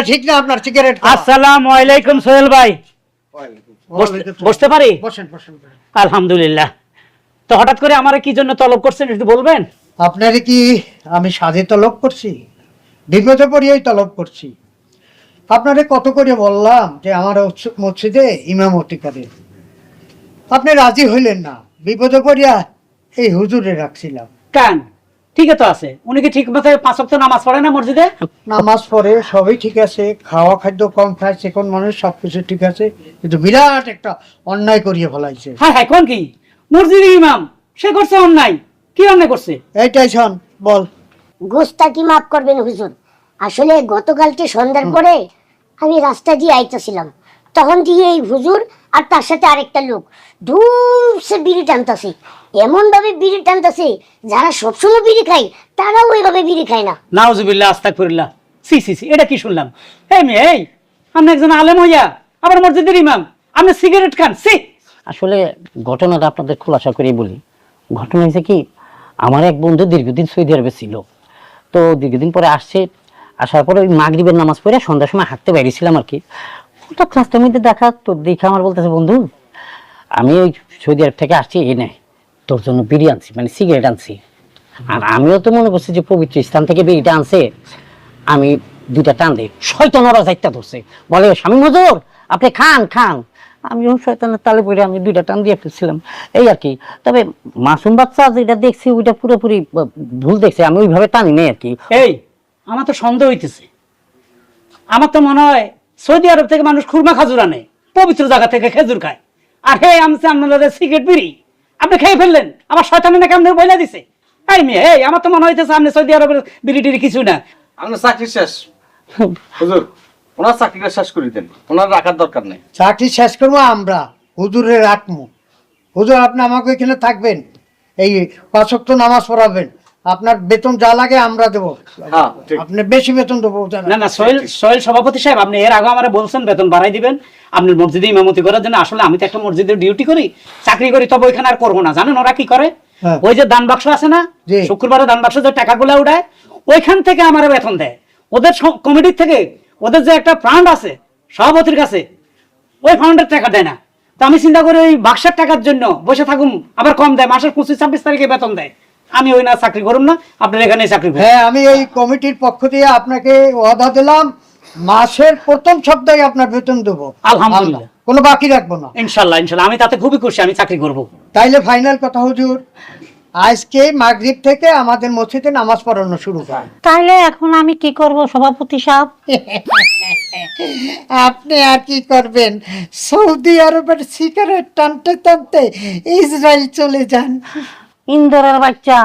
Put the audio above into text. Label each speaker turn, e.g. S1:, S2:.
S1: ঠিক না আপনার সিগারেট?
S2: আসসালামু আলাইকুম সোহেল ভাই, বসতে পারি?
S1: বসেন বসেন।
S2: আলহামদুলিল্লাহ। তো হঠাৎ করে আমারে কি জন্য তলব করছেন একটু বলবেন?
S1: আপনারে কি আমি সাধে তলব করছি? বিপদে পড়িয়েই তলব করছি। আপনারে কত করে বললাম যে আমার মসজিদে ইমামতি করে, আপনি রাজি হইলেন না। বিপদে পড়িয়া এই হুজুরে রাখছিলাম।
S2: কেন? ঠিক তো আছে, উনি কি ঠিক মতো 5 ওয়াক্ত নামাজ পড়ে না মসজিদে?
S1: নামাজ পড়ে, সবই ঠিক আছে, খাওয়া খাদ্য কম খায়, সেখন মানুষ সবকিছু ঠিক আছে, কিন্তু বিরাট একটা অন্যায় করিয়ে ফেলাইছে।
S2: হ্যাঁ হ্যাঁ, কোন কি? মসজিদের ইমাম সে করছে অন্যায়। কি অন্যায় করছে?
S1: এইটাই শোন, বল।
S3: গোস্তাকি মাফ করবেন হুজুর, আসলে গতকালকে সন্ধ্যার পরে আমি রাস্তা দিয়ে আইতেছিলাম, তখন দিয়ে এই হুজুর আর তার সাথে আরেকটা লোক ধূপসে বিড়ি টানতেছে, এমন ভাবে বিড়ি টানতেছে যারা সবসময় বিড়ি খায় তারাও ওইভাবে বিড়ি খায় না।
S2: নাউজুবিল্লাহ, আস্তাগফিরুল্লাহ। সি সি সি, এটা কি শুনলাম? এই মেয়ে, এই আপনি একজন আলেম হইয়া আবার মসজিদের ইমাম, আপনি সিগারেট খান? সি।
S4: আসলে ঘটনাটা আপনাদের খোলাসা করে বলি। ঘটনা হয়েছে কি, আমার এক বন্ধু দীর্ঘদিন সৌদি আরবে ছিল। তো দীর্ঘদিন পরে আসছে, আসার পরে ওই মাগরিবের নামাজ পড়ে সন্ধ্যার সময় হাঁটতে বেরিয়েছিলাম আর কি। হঠাৎ রাস্তার মধ্যে দেখা, তো দেখে আমার বলতেছে, বন্ধু আমি ওই সৌদি আরব থেকে আসছি, এই নে তোর জন্য বিড়ি আনছি, মানে সিগারেট আনছি। আর আমিও তো মনে করছি যে পবিত্র স্থান থেকে বিড়িটা আনছে, আমি দুইটা টান দিই। শয়তান আবার যাইতে ধরছে, বলে স্বামী হুজুর আপনি খান খান। আমিও শয়তানের তালে পড়ে আমি দুইটা টান দিয়ে ফেলছিলাম, এই আর কি। তবে মাসুম বাচ্চা যেটা দেখছি ওইটা পুরোপুরি ভুল দেখছে, আমি ওইভাবে টানি নেই আর কি।
S2: এই, আমার তো সন্দেহ হইতেছে। আমার তো মনে হয় সৌদি আরব থেকে মানুষ খুরমা খাজুর আনে, পবিত্র জায়গা থেকে খেজুর খায়। আর হে আমছে আপনাদের সিগারেট বিড়ি আপনি খেয়ে ফেললেন, আমার শয়তানের নাকি আপনার বইলা দিছে। এই মেয়ে, এই আমার তো মনে হইতেছে আপনি সৌদি আরবের বিড়ি টিড়ি কিছু না।
S5: আপনার চাকরি শেষ হুজুর, ওনার চাকরিটা শেষ করে দেন, ওনার রাখার দরকার নেই।
S1: চাকরি শেষ করবো আমরা, হুজুরে রাখবো। হুজুর আপনি আমাকে এখানে থাকবেন, এই 5 ওয়াক্ত নামাজ পড়াবেন, আপনার বেতন যা লাগে আমরা দেবো।
S5: হ্যাঁ, ঠিক।
S1: আপনি বেশি বেতন দেবো।
S2: না না, সোহেল সোহেল সভাপতি সাহেব, আপনি এর আগে আমার বলছেন বেতন বাড়াই দিবেন আপনার মসজিদে ইমামতি করার জন্য। আসলে আমি তো একটা মসজিদের ডিউটি করি, চাকরি করি, তবে ওইখানে আর করবো না। জানেন ওরা কি করে?
S1: হ্যাঁ।
S2: ওই যে দান বাক্স আছে না,
S1: জি।
S2: শুক্রবারে দান বাক্স যে টাকাগুলো উঠায়, ওইখান থেকে আমার বেতন দেয়। ওদের কমিটির থেকে ওদের যে একটা ফান্ড আছে সভাপতির কাছে, ওই ফান্ডের টাকা দেয় না। তো আমি চিন্তা করি ওই বাক্সের টাকার জন্য বসে থাকুম, আবার কম দেয়, মাসের 25-26 তারিখে বেতন দেয়। আমি ওই না চাকরি করুম না, আপনার এখানে চাকরি করুন।
S1: হ্যাঁ, আমি এই কমিটির পক্ষ দিয়ে আপনাকে ওয়াদা দিলাম, মাসের প্রথম সপ্তাহে আপনার বেতন দেবো।
S2: আলহামদুলিল্লাহ।
S1: কোনো বাকি রাখবো না।
S2: ইনশাল্লাহ ইনশাল্লাহ, আমি তাতে খুবই খুশি, আমি চাকরি করব।
S1: তাইলে ফাইনাল কথা হুজুর, আজকে মাগরিব থেকে আমাদের মসজিদে নামাজ পড়ানো শুরু হয়।
S4: তাহলে এখন আমি কি করব সভাপতি সাহেব?
S1: আপনি আর কি করবেন, সৌদি আরবের সিগারেট টানতে টানতে ইসরায়েল চলে যান।
S4: ইন্দোরের বাচ্চা,